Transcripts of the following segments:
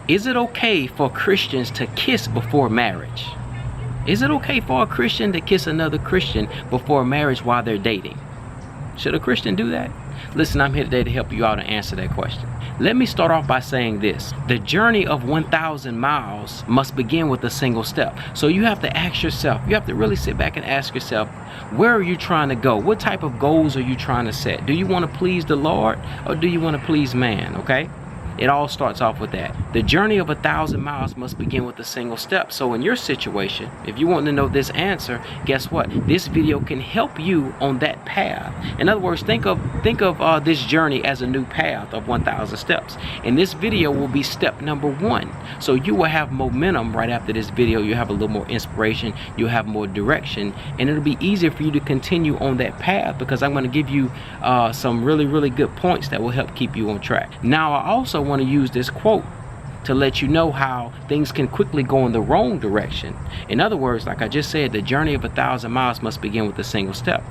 Is it okay for Christians to kiss before marriage? Is it okay for a Christian to kiss another Christian before marriage while they're dating? Should a Christian do that? Listen, I'm here today to help you out and answer that question. Let me start off by saying this. The journey of 1,000 miles must begin with a single step. So you have to ask yourself, you have to really sit back and ask yourself, where are you trying to go? What type of goals are you trying to set? Do you want to please the Lord or do you want to please man? Okay? It all starts off with that. The journey of 1,000 miles must begin with a single step. So in your situation, if you want to know this answer, guess what? This video can help you on that path. In other words, think of this journey as a new path of 1,000 steps. And this video will be step number 1. So you will have momentum right after this video. You'll have a little more inspiration. You'll have more direction. And it'll be easier for you to continue on that path because I'm going to give you some really good points that will help keep you on track. Now, I also want to use this quote to let you know how things can quickly go in the wrong direction. In other words, like I just said, the journey of 1,000 miles must begin with a single step.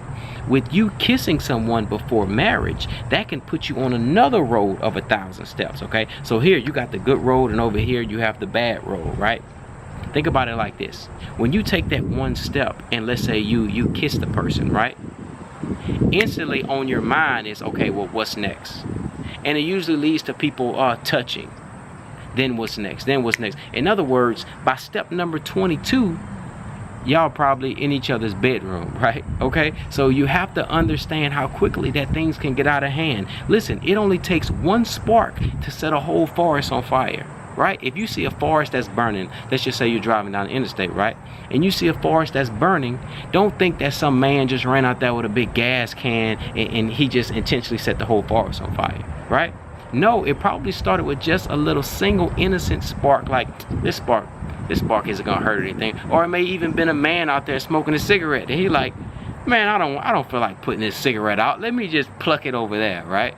With you kissing someone before marriage, that can put you on another road of 1,000 steps, okay? So here you got the good road and over here you have the bad road, right? Think about it like this. When you take that one step and let's say you kiss the person, right? Instantly on your mind is, okay, well, what's next? And it usually leads to people touching. Then what's next? Then what's next? In other words, by step number 22, y'all probably in each other's bedroom, right? Okay? So you have to understand how quickly that things can get out of hand. Listen, it only takes one spark to set a whole forest on fire. Right? If you see a forest that's burning, let's just say you're driving down the interstate, right? And you see a forest that's burning, don't think that some man just ran out there with a big gas can and he just intentionally set the whole forest on fire, right? No, it probably started with just a little single innocent spark, like this spark isn't gonna hurt anything. Or it may even been a man out there smoking a cigarette and he like, man, I don't feel like putting this cigarette out. Let me just pluck it over there, right?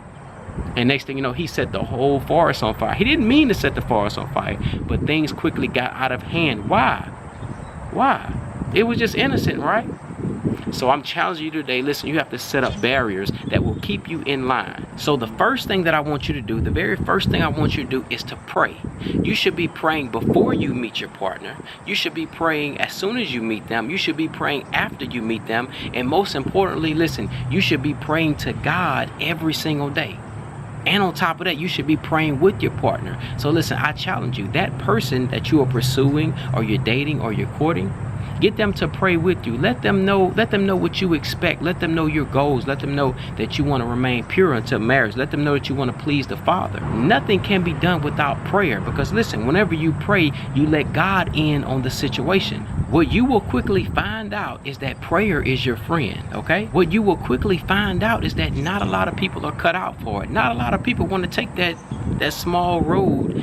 And next thing you know, he set the whole forest on fire. He didn't mean to set the forest on fire, but things quickly got out of hand. Why? Why? It was just innocent, right? So I'm challenging you today, listen, you have to set up barriers that will keep you in line. So the first thing that I want you to do, the very first thing I want you to do is to pray. You should be praying before you meet your partner. You should be praying as soon as you meet them. You should be praying after you meet them. And most importantly, listen, you should be praying to God every single day. And on top of that, you should be praying with your partner. So listen, I challenge you, that person that you are pursuing or you're dating or you're courting, get them to pray with you. Let them know what you expect. Let them know your goals. Let them know that you want to remain pure until marriage. Let them know that you want to please the Father. Nothing can be done without prayer because listen, whenever you pray, you let God in on the situation. What you will quickly find out is that prayer is your friend, okay? What you will quickly find out is that not a lot of people are cut out for it. Not a lot of people want to take that small road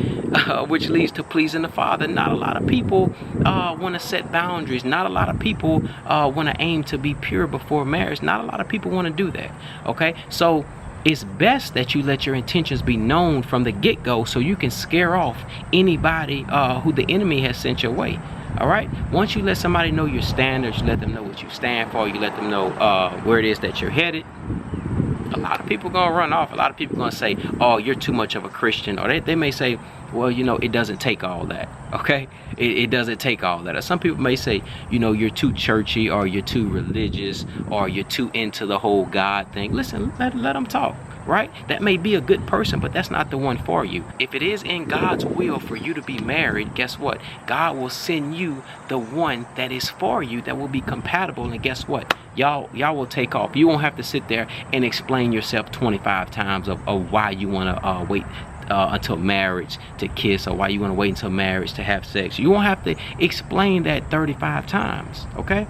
which leads to pleasing the Father. Not a lot of people want to set boundaries. Not a lot of people want to aim to be pure before marriage. Not a lot of people want to do that, okay? So it's best that you let your intentions be known from the get-go so you can scare off anybody who the enemy has sent your way. All right, once you let somebody know your standards, you let them know what you stand for, you let them know where it is that you're headed, a lot of people gonna run off. A lot of people gonna say, oh, you're too much of a Christian. Or they may say, well, you know, it doesn't take all that, okay? It doesn't take all that. Or some people may say, you know, you're too churchy or you're too religious or you're too into the whole God thing. Listen, let them talk. Right? That may be a good person, but that's not the one for you. If it is in God's will for you to be married, guess what? God will send you the one that is for you, that will be compatible. And guess what? Y'all will take off. You won't have to sit there and explain yourself 25 times of why you want to wait until marriage to kiss, or why you want to wait until marriage to have sex. You won't have to explain that 35 times, okay?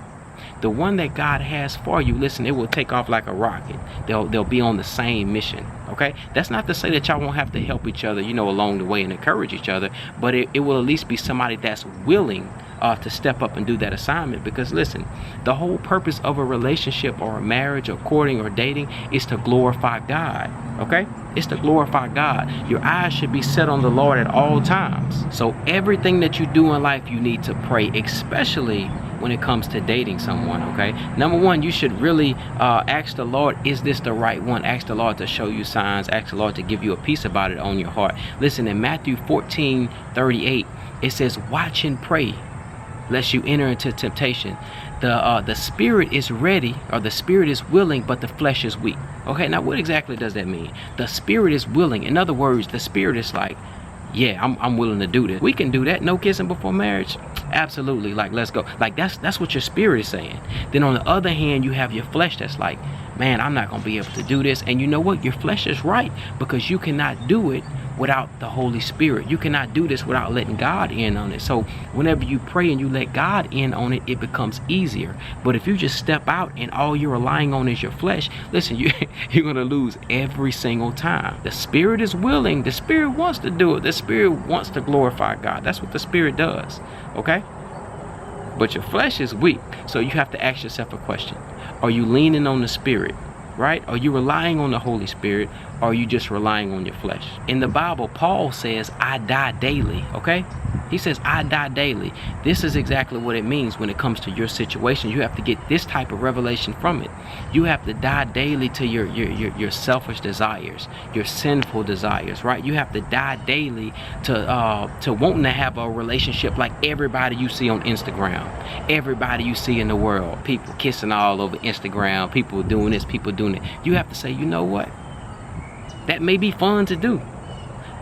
The one that God has for you, listen, it will take off like a rocket. They'll be on the same mission, okay? That's not to say that y'all won't have to help each other, you know, along the way and encourage each other, but it will at least be somebody that's willing to step up and do that assignment. Because listen, the whole purpose of a relationship or a marriage or courting or dating is to glorify God, okay? It's to glorify God. Your eyes should be set on the Lord at all times. So everything that you do in life, you need to pray, especially when it comes to dating someone, okay? Number one, you should really ask the Lord, is this the right one? Ask the Lord to show you signs. Ask the Lord to give you a peace about it on your heart. Listen, in Matthew 14:38, it says, watch and pray, lest you enter into temptation. The spirit is ready, or the spirit is willing, but the flesh is weak. Okay, now what exactly does that mean? The spirit is willing. In other words, the spirit is like, yeah, I'm willing to do this. We can do that. No kissing before marriage? Absolutely. Like, let's go. Like, that's what your spirit is saying. Then on the other hand, you have your flesh that's like, man, I'm not going to be able to do this. And you know what? Your flesh is right, because you cannot do it without the Holy Spirit. You cannot do this without letting God in on it. So whenever you pray and you let God in on it, it becomes easier. But if you just step out and all you're relying on is your flesh, listen, you're going to lose every single time. The spirit is willing. The spirit wants to do it. The spirit wants to glorify God. That's what the spirit does. Okay? But your flesh is weak. So you have to ask yourself a question. Are you leaning on the spirit? Right? Are you relying on the Holy Spirit, or are you just relying on your flesh? In the Bible, Paul says, I die daily. Okay? He says, I die daily. This is exactly what it means when it comes to your situation. You have to get this type of revelation from it. You have to die daily to your selfish desires, your sinful desires, right? You have to die daily to wanting to have a relationship like everybody you see on Instagram, everybody you see in the world, people kissing all over Instagram, people doing this, people doing it. You have to say, you know what? That may be fun to do,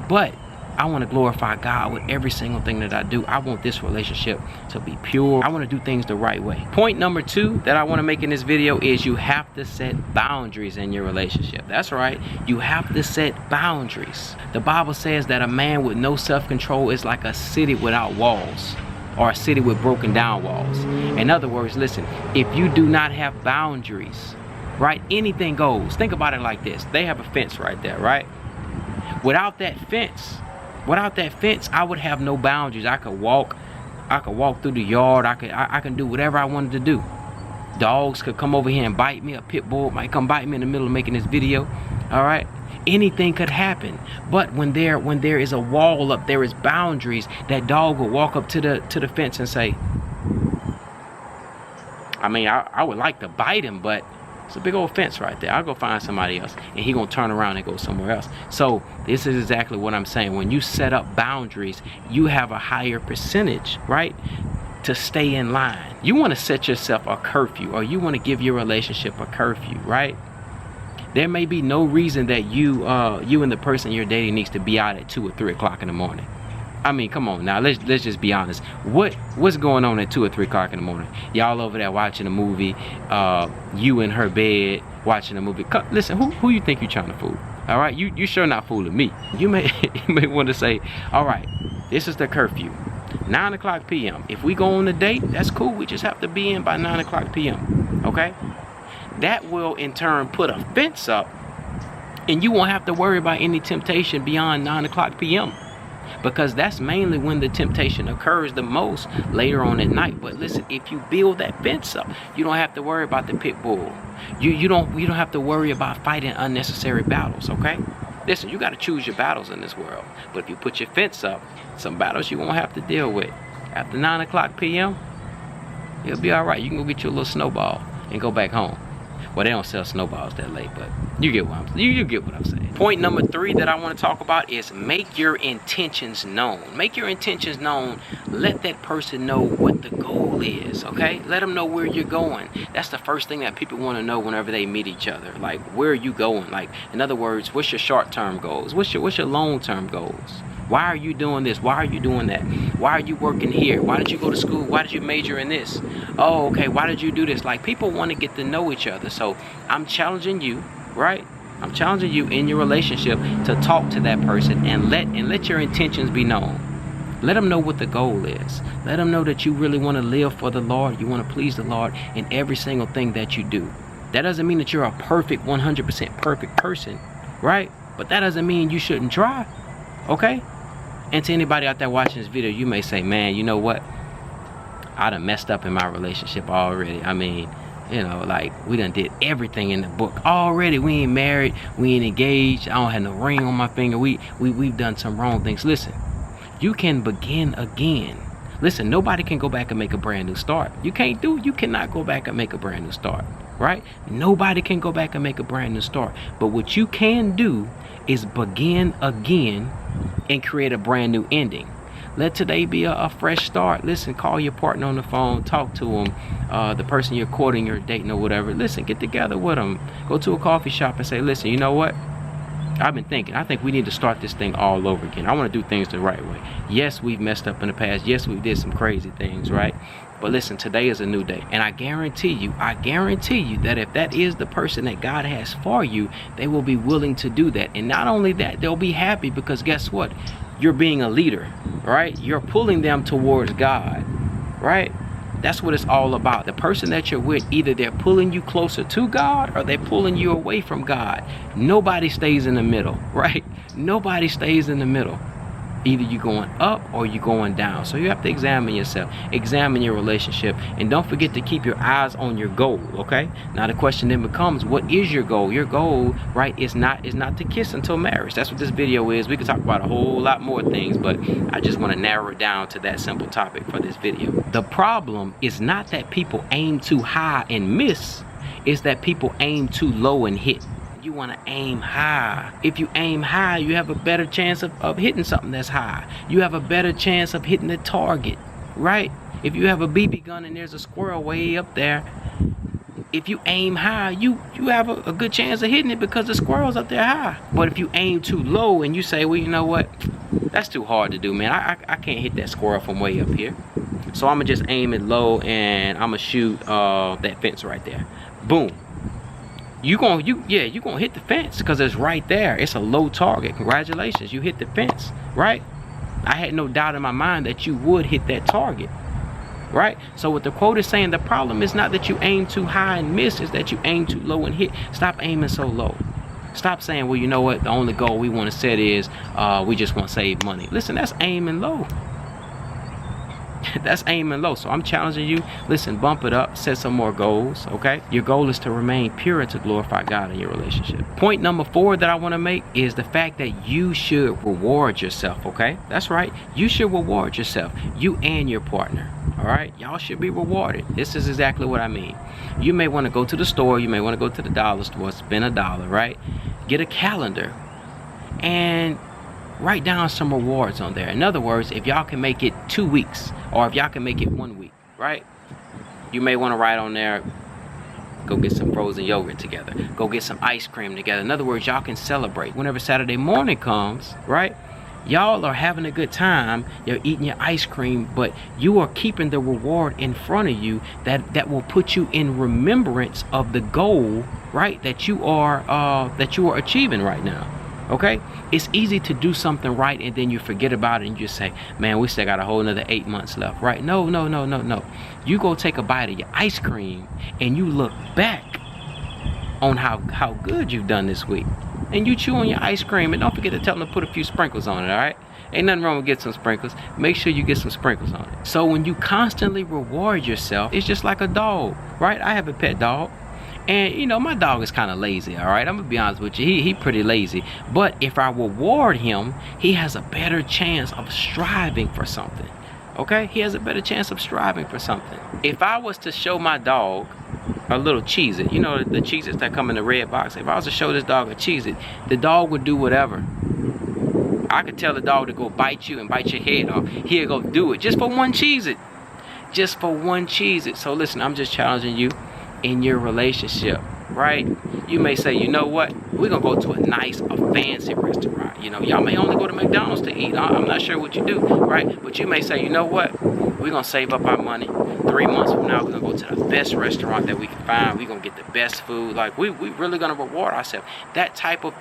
but I want to glorify God with every single thing that I do. I want this relationship to be pure. I want to do things the right way. Point number 2 that I want to make in this video is you have to set boundaries in your relationship. That's right. You have to set boundaries. The Bible says that a man with no self-control is like a city without walls, or a city with broken down walls. In other words, listen, if you do not have boundaries, right, anything goes. Think about it like this. They have a fence right there, right? Without that fence, I would have no boundaries. I could walk through the yard. I can do whatever I wanted to do. Dogs could come over here and bite me. A pit bull might come bite me in the middle of making this video. All right, anything could happen. But when there is a wall up, there is boundaries. That dog will walk up to the fence and say, I mean, I would like to bite him, but it's a big old fence right there. I'll go find somebody else, and he gonna turn around and go somewhere else. So this is exactly what I'm saying. When you set up boundaries, you have a higher percentage, right, to stay in line. You want to set yourself a curfew, or you want to give your relationship a curfew, right? There may be no reason that you and the person you're dating needs to be out at 2 or 3 o'clock in the morning. I mean, come on now, let's just be honest. What's going on at 2 or 3 o'clock in the morning? Y'all over there watching a movie, you in her bed watching a movie. Listen, who you think you're trying to fool? All right, you sure not fooling me. You may want to say, all right, this is the curfew, 9 o'clock p.m. If we go on a date, that's cool. We just have to be in by 9 o'clock p.m. Okay? That will in turn put a fence up, and you won't have to worry about any temptation beyond 9 o'clock p.m. because that's mainly when the temptation occurs the most, later on at night. But listen, if you build that fence up, you don't have to worry about the pit bull. You don't have to worry about fighting unnecessary battles, okay? Listen, you got to choose your battles in this world. But if you put your fence up, some battles you won't have to deal with. After 9 o'clock p.m., you'll be all right. You can go get your little snowball and go back home. Well, they don't sell snowballs that late, but you get what I'm saying. Point number 3 that I want to talk about is make your intentions known. Make your intentions known. Let that person know what the goal is, okay? Let them know where you're going. That's the first thing that people want to know whenever they meet each other. Like, where are you going? Like, in other words, what's your short-term goals? What's your long-term goals? Why are you doing this? Why are you doing that? Why are you working here? Why did you go to school? Why did you major in this? Oh, okay, why did you do this? Like, people want to get to know each other. So I'm challenging you, right? I'm challenging you in your relationship to talk to that person and let your intentions be known. Let them know what the goal is. Let them know that you really want to live for the Lord. You want to please the Lord in every single thing that you do. That doesn't mean that you're a perfect, 100% perfect person, right? But that doesn't mean you shouldn't try, okay? And to anybody out there watching this video, you may say, man, you know what? I done messed up in my relationship already. I mean, you know, like, we done did everything in the book already. We ain't married. We ain't engaged. I don't have no ring on my finger. We've done some wrong things. Listen, you can begin again. Listen, nobody can go back and make a brand new start. You cannot go back and make a brand new start, right? Nobody can go back and make a brand new start. But what you can do is begin again and create a brand new ending. Let today be a fresh start. Listen, call your partner on the phone, talk to him, the person you're courting or dating or whatever. Listen, get together with them. Go to a coffee shop and say, listen, you know what? I've been thinking, I think we need to start this thing all over again. I want to do things the right way. Yes, we've messed up in the past. Yes, we did some crazy things, right? But listen, today is a new day. And I guarantee you that if that is the person that God has for you, they will be willing to do that. And not only that, they'll be happy because guess what? You're being a leader, right? You're pulling them towards God, right? That's what it's all about. The person that you're with, either they're pulling you closer to God or they're pulling you away from God. Nobody stays in the middle, right? Nobody stays in the middle. Either you're going up or you're going down. So you have to examine yourself, examine your relationship, and don't forget to keep your eyes on your goal, okay? Now the question then becomes, what is your goal? Your goal, right, is not to kiss until marriage. That's what this video is. We could talk about a whole lot more things, but I just want to narrow it down to that simple topic for this video. The problem is not that people aim too high and miss, it's that people aim too low and hit. You want to aim high. If you aim high, you have a better chance of hitting something that's high. You have a better chance of hitting the target, right? If you have a BB gun and there's a squirrel way up there, if you aim high, you have a good chance of hitting it because the squirrel's up there high. But if you aim too low and you say, well, you know what? That's too hard to do, man. I can't hit that squirrel from way up here. So I'm going to just aim it low and I'm going to shoot that fence right there. Boom. You're gonna hit the fence because it's right there. It's a low target. Congratulations, you hit the fence, right? I had no doubt in my mind that you would hit that target, right? So what the quote is saying, the problem is not that you aim too high and miss, is that you aim too low and hit. Stop aiming so low. Stop saying, well, you know what, the only goal we want to set is we just want to save money. Listen, that's aiming low. That's aiming low. So I'm challenging you, listen, bump it up, set some more goals, okay? Your goal is to remain pure and to glorify God in your relationship. Point number 4 that I want to make is the fact that you should reward yourself, okay? That's right, you should reward yourself, you and your partner, all right? Y'all should be rewarded. This is exactly what I mean. You may want to go to the store, you may want to go to the dollar store, spend $1, right? Get a calendar and write down some rewards on there. In other words, if y'all can make it 2 weeks or if y'all can make it 1 week, right? You may want to write on there, go get some frozen yogurt together. Go get some ice cream together. In other words, y'all can celebrate. Whenever Saturday morning comes, right? Y'all are having a good time. You're eating your ice cream, but you are keeping the reward in front of you that will put you in remembrance of the goal, right? That you are achieving right now. Okay, it's easy to do something right and then you forget about it and you just say, man, we still got a whole another 8 months left, right? No. You go take a bite of your ice cream and you look back on how good you've done this week. And you chew on your ice cream and don't forget to tell them to put a few sprinkles on it, all right? Ain't nothing wrong with getting some sprinkles. Make sure you get some sprinkles on it. So when you constantly reward yourself, it's just like a dog, right? I have a pet dog. And you know, my dog is kind of lazy, all right? I'm gonna be honest with you, he pretty lazy. But if I reward him, he has a better chance of striving for something, okay? He has a better chance of striving for something. If I was to show my dog a little Cheez-It, you know, the Cheez-Its that come in the red box, if I was to show this dog a Cheez-It, the dog would do whatever. I could tell the dog to go bite you and bite your head off. He'll go do it just for one Cheez-It. Just for one Cheez-It. So listen, I'm just challenging you in your relationship, right? You may say, you know what, we're gonna go to a fancy restaurant. You know, y'all may only go to McDonald's to eat. I'm not sure what you do, right? But you may say, you know what, we're gonna save up our money. 3 months from now, we're gonna go to the best restaurant that we can find. We're gonna get the best food. Like we really gonna reward ourselves. That type of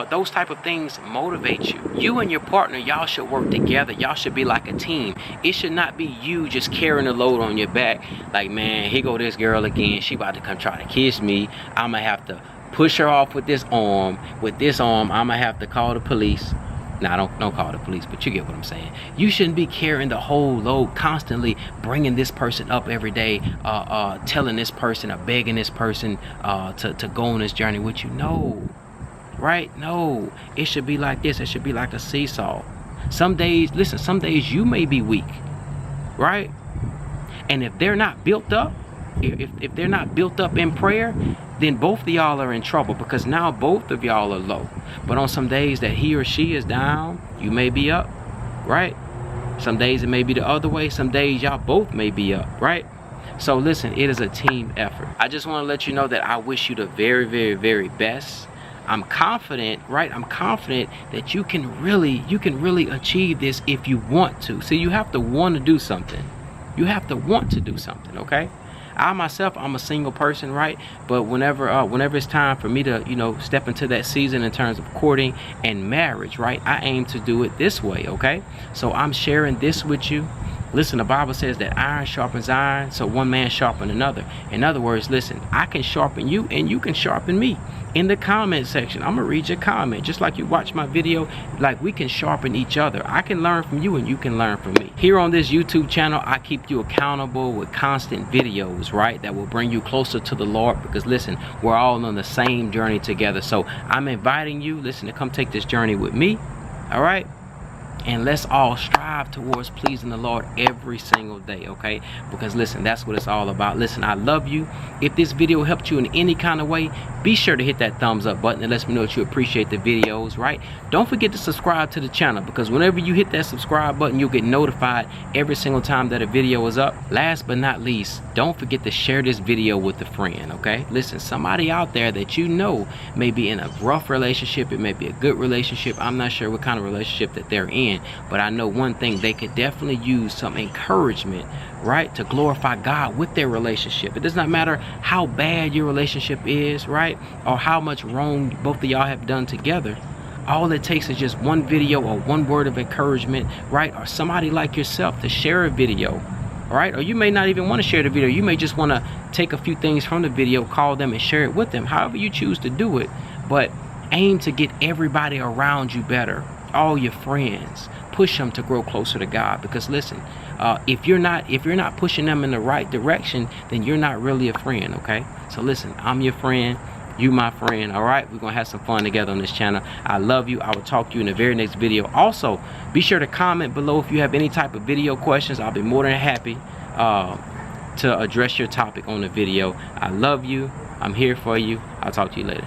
those type of things motivate you. You and your partner, y'all should work together. Y'all should be like a team. It should not be you just carrying the load on your back. Like, man, here go this girl again. She about to come try to kiss me. I'm gonna have to push her off with this arm. With this arm, I'm gonna have to call the police. Now, don't call the police, but you get what I'm saying. You shouldn't be carrying the whole load, constantly bringing this person up every day, telling this person or begging this person to go on this journey with you. No, right? No, it should be like this. It should be like a seesaw. Some days, listen, some days you may be weak. right? And if they're not built up, if they're not built up in prayer, then both of y'all are in trouble, because now both of y'all are low. But on some days that he or she is down, you may be up, right? Some days it may be the other way. Some days y'all both may be up, right? So listen, it is a team effort. I just want to let you know that I wish you the very, very, very best. I'm confident, right? I'm confident that you can really achieve this if you want to. See, you have to want to do something. You have to want to do something, okay? I myself, I'm a single person, right? But whenever it's time for me to, you know, step into that season in terms of courting and marriage, right? I aim to do it this way, okay? So I'm sharing this with you. Listen, the Bible says that iron sharpens iron, so one man sharpens another. In other words, listen, I can sharpen you and you can sharpen me. In the comment section, I'm gonna read your comment. Just like you watch my video, like we can sharpen each other. I can learn from you and you can learn from me. Here on this YouTube channel, I keep you accountable with constant videos, right? That will bring you closer to the Lord, because listen, we're all on the same journey together. So I'm inviting you, listen, to come take this journey with me, all right? And let's all strive towards pleasing the Lord every single day, okay? Because listen, that's what it's all about. Listen, I love you. If this video helped you in any kind of way, be sure to hit that thumbs up button. It lets me know that you appreciate the videos, right? Don't forget to subscribe to the channel, because whenever you hit that subscribe button, you'll get notified every single time that a video is up. Last but not least, don't forget to share this video with a friend, okay? Listen, somebody out there that you know may be in a rough relationship. It may be a good relationship. I'm not sure what kind of relationship that they're in, but I know one thing: they could definitely use some encouragement, right, to glorify God with their relationship. It does not matter how bad your relationship is, right, or how much wrong both of y'all have done together. All it takes is just one video or one word of encouragement, right, or somebody like yourself to share a video, all right? Or you may not even want to share the video. You may just want to take a few things from the video, call them and share it with them, however you choose to do it. But aim to get everybody around you better, all your friends. Push them to grow closer to God, because listen, if you're not pushing them in the right direction, then you're not really a friend, okay? So listen, I'm your friend, you my friend, all right? We're gonna have some fun together on this channel. I love you. I will talk to you in the very next video. Also, be sure to comment below if you have any type of video questions. I'll be more than happy to address your topic on the video. I love you. I'm here for you. I'll talk to you later.